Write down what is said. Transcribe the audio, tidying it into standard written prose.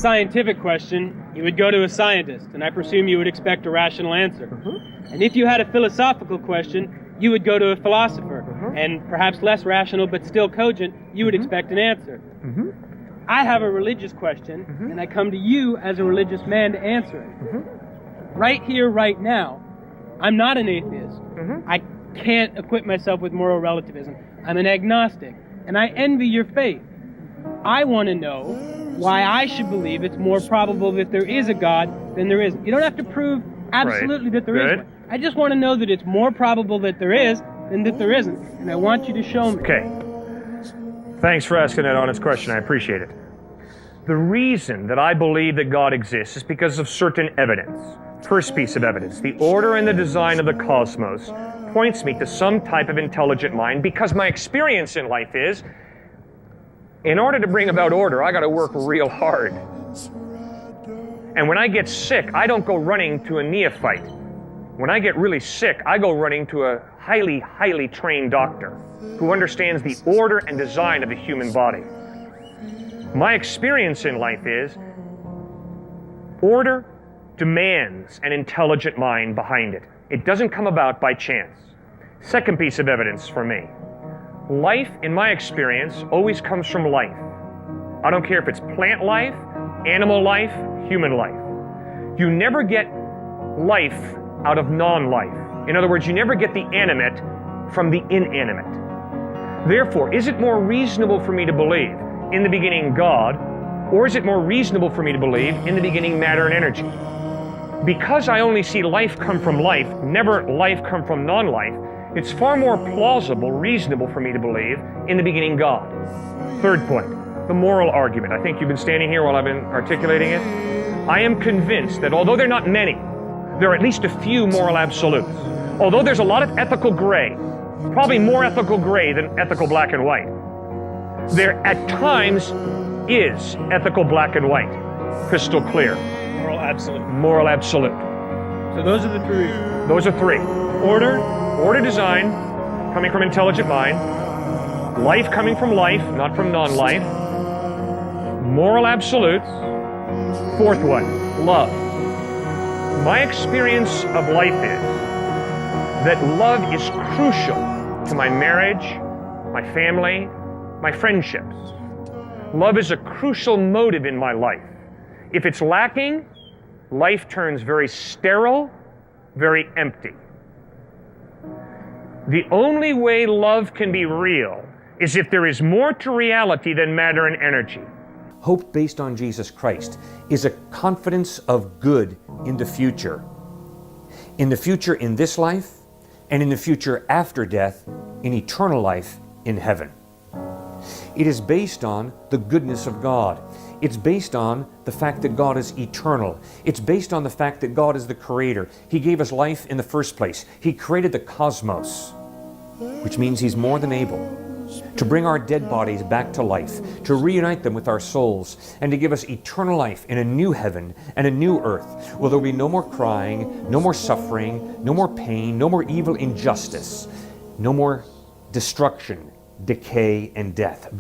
Scientific question, you would go to a scientist, and I presume you would expect a rational answer. And if you had a philosophical question, you would go to a philosopher, and perhaps less rational but still cogent, you would expect an answer. I have a religious question, and I come to you as a religious man to answer it. Right here, right now, I'm not an atheist. I can't equip myself with moral relativism. I'm an agnostic, and I envy your faith. I want to know why I should believe it's more probable that there is a God than there isn't. You don't have to prove absolutely that there is one. I just want to know that it's more probable that there is than that there isn't, and I want you to show me. Okay. Thanks for asking that honest question. I appreciate it. The reason that I believe that God exists is because of certain evidence. First piece of evidence, the order and the design of the cosmos points me to some type of intelligent mind, because my experience in life is, in order to bring about order, I got to work real hard. And when I get sick, I don't go running to a neophyte. When I get really sick, I go running to a highly, highly trained doctor who understands the order and design of the human body. My experience in life is, order demands an intelligent mind behind it. It doesn't come about by chance. Second piece of evidence for me. Life, in my experience, always comes from life. I don't care if it's plant life, animal life, human life. You never get life out of non-life. In other words, you never get the animate from the inanimate. Therefore, is it more reasonable for me to believe in the beginning God, or is it more reasonable for me to believe in the beginning matter and energy? Because I only see life come from life, never life come from non-life, it's far more plausible, reasonable for me to believe in the beginning God. Third point, the moral argument. I think you've been standing here while I've been articulating it. I am convinced that although there are not many, there are at least a few moral absolutes. Although there's a lot of ethical gray, probably more ethical gray than ethical black and white, there at times is ethical black and white, crystal clear. Moral absolute. Moral absolute. So those are the three. Those are three. Order design, coming from intelligent mind. Life coming from life, not from non-life. Moral absolutes. Fourth one, love. My experience of life is that love is crucial to my marriage, my family, my friendships. Love is a crucial motive in my life. If it's lacking, life turns very sterile, very empty. The only way love can be real is if there is more to reality than matter and energy. Hope based on Jesus Christ is a confidence of good in the future. In the future in this life, and in the future after death, in eternal life in heaven. It is based on the goodness of God. It's based on the fact that God is eternal. It's based on the fact that God is the creator. He gave us life in the first place. He created the cosmos, which means He's more than able to bring our dead bodies back to life, to reunite them with our souls, and to give us eternal life in a new heaven and a new earth, where there will be no more crying, no more suffering, no more pain, no more evil injustice, no more destruction, decay, and death.